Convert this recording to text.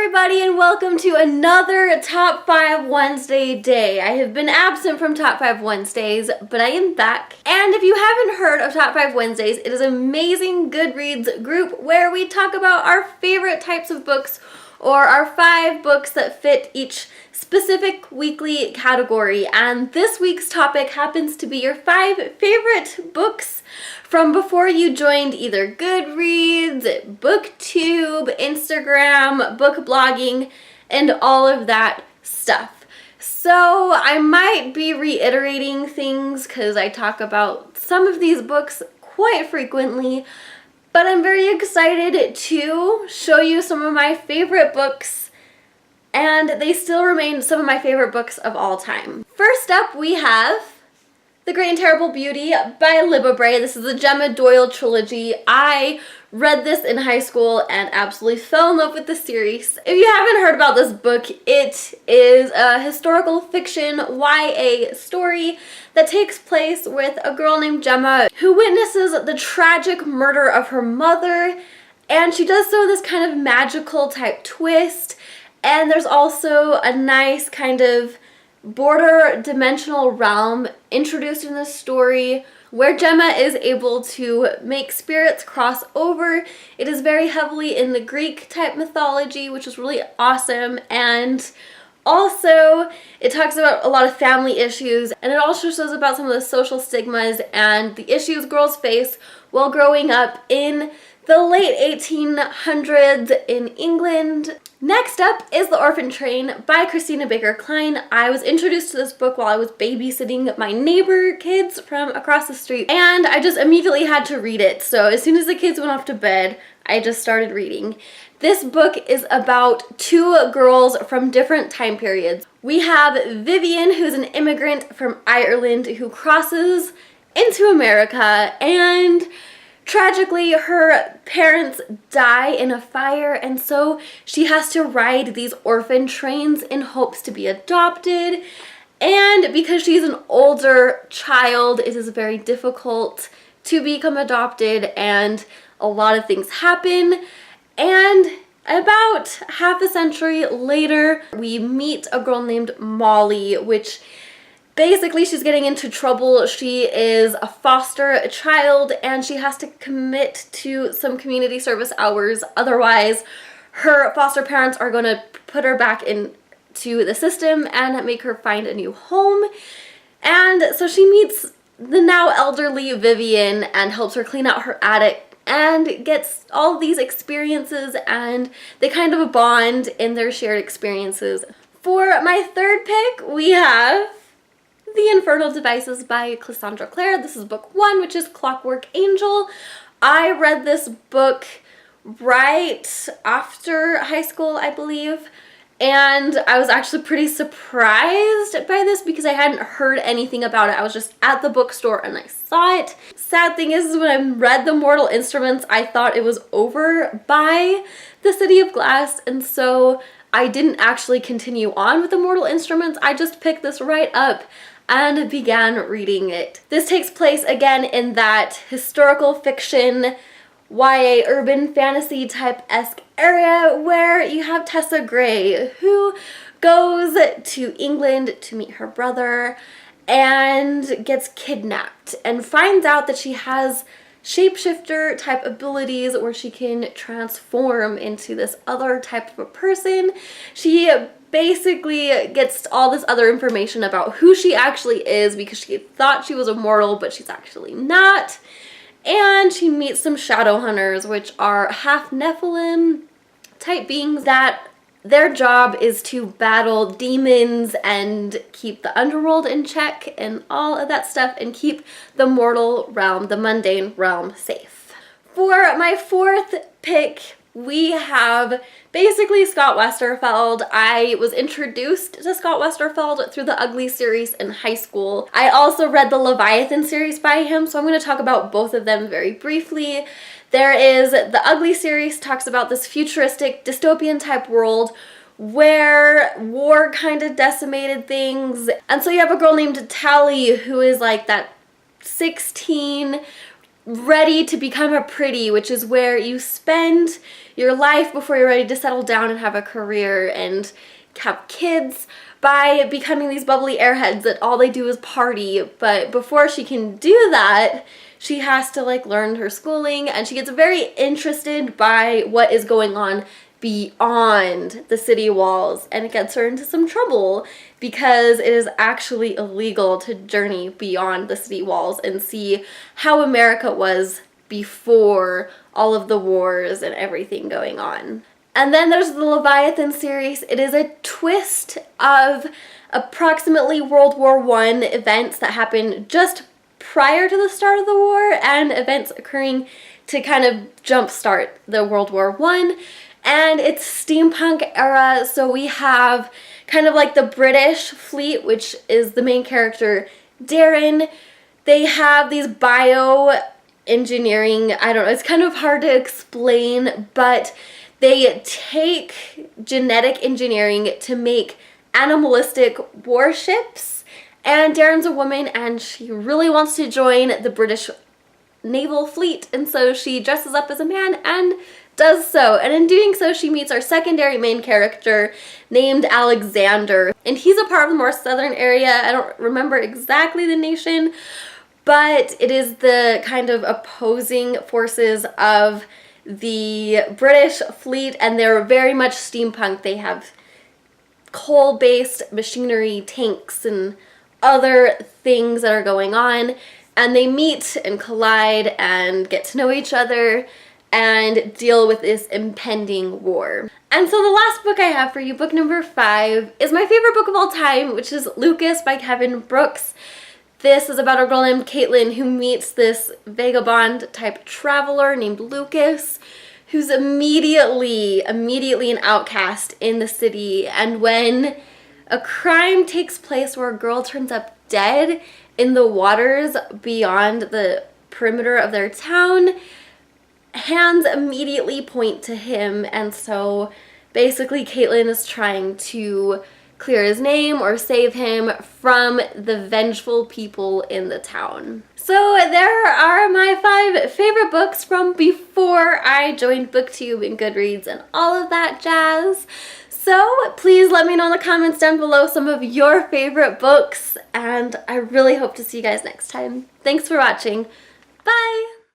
everybody, and welcome to another Top 5 Wednesday day. I have been absent from Top 5 Wednesdays, but I am back. And if you haven't heard of Top 5 Wednesdays, it is an amazing Goodreads group where we talk about our favorite types of books or our 5 books that fit each specific weekly category. And this week's topic happens to be your 5 favorite books from before you joined either Goodreads, Booktube, Instagram, book blogging, and all of that stuff. So I might be reiterating things because I talk about some of these books quite frequently, but I'm very excited to show you some of my favorite books, and they still remain some of my favorite books of all time. First up, we have The Great and Terrible Beauty by Libba Bray. This is the Gemma Doyle trilogy. I read this in high school and absolutely fell in love with the series. If you haven't heard about this book, it is a historical fiction YA story that takes place with a girl named Gemma who witnesses the tragic murder of her mother, and she does so with this kind of magical type twist. And there's also a nice kind of border dimensional realm introduced in this story where Gemma is able to make spirits cross over. It is very heavily in the Greek type mythology, which is really awesome, and also it talks about a lot of family issues, and it also shows about some of the social stigmas and the issues girls face while growing up in the late 1800s in England. Next up is The Orphan Train by Christina Baker Klein. I was introduced to this book while I was babysitting my neighbor kids from across the street, and I just immediately had to read it. So as soon as the kids went off to bed, I just started reading. This book is about 2 girls from different time periods. We have Vivian, who's an immigrant from Ireland who crosses into America, and tragically, her parents die in a fire, and so she has to ride these orphan trains in hopes to be adopted. And because she's an older child, it is very difficult to become adopted, and a lot of things happen. And about half a century later, we meet a girl named Molly, which basically, she's getting into trouble. She is a foster child, and she has to commit to some community service hours. Otherwise, her foster parents are going to put her back into the system and make her find a new home. And so she meets the now elderly Vivian and helps her clean out her attic and gets all these experiences, and they kind of bond in their shared experiences. For my third pick, we have The Infernal Devices by Cassandra Clare. This is book 1, which is Clockwork Angel. I read this book right after high school, I believe, and I was actually pretty surprised by this because I hadn't heard anything about it. I was just at the bookstore and I saw it. Sad thing is when I read The Mortal Instruments, I thought it was over by The City of Glass, and so I didn't actually continue on with The Mortal Instruments. I just picked this right up and began reading it. This takes place again in that historical fiction, YA urban fantasy type-esque area where you have Tessa Gray, who goes to England to meet her brother and gets kidnapped and finds out that she has shapeshifter type abilities where she can transform into this other type of a person. She basically gets all this other information about who she actually is because she thought she was immortal, but she's actually not. And she meets some shadow hunters, which are half Nephilim type beings that their job is to battle demons and keep the underworld in check and all of that stuff and keep the mortal realm, the mundane realm, safe. For my fourth pick, we have basically Scott Westerfeld. I was introduced to Scott Westerfeld through the Ugly series in high school. I also read the Leviathan series by him, so I'm going to talk about both of them very briefly. There is the Ugly series, talks about this futuristic dystopian type world where war kind of decimated things. And so you have a girl named Tally who is like that 16, ready to become a pretty, which is where you spend your life before you're ready to settle down and have a career and have kids by becoming these bubbly airheads that all they do is party. But before she can do that, she has to like learn her schooling, and she gets very interested by what is going on beyond the city walls, and it gets her into some trouble because it is actually illegal to journey beyond the city walls and see how America was before all of the wars and everything going on. And then there's the Leviathan series. It is a twist of approximately World War I events that happened just prior to the start of the war and events occurring to kind of jumpstart the World War I. And it's steampunk era, so we have kind of like the British fleet, which is the main character, Darren. They have these bioengineering, I don't know, it's kind of hard to explain, but they take genetic engineering to make animalistic warships. And Darren's a woman, and she really wants to join the British naval fleet, and so she dresses up as a man and does so. And in doing so, she meets our secondary main character named Alexander, and he's a part of the more southern area. I don't remember exactly the nation, but it is the kind of opposing forces of the British fleet, and they're very much steampunk. They have coal-based machinery, tanks, and other things that are going on, and they meet and collide and get to know each other and deal with this impending war. And so the last book I have for you, book number 5, is my favorite book of all time, which is Lucas by Kevin Brooks. This is about a girl named Caitlin who meets this vagabond type traveler named Lucas, who's immediately an outcast in the city. And when a crime takes place where a girl turns up dead in the waters beyond the perimeter of their town, hands immediately point to him, and so basically Caitlin is trying to clear his name or save him from the vengeful people in the town. So there are my 5 favorite books from before I joined Booktube and Goodreads and all of that jazz. So please let me know in the comments down below some of your favorite books, and I really hope to see you guys next time. Thanks for watching. Bye!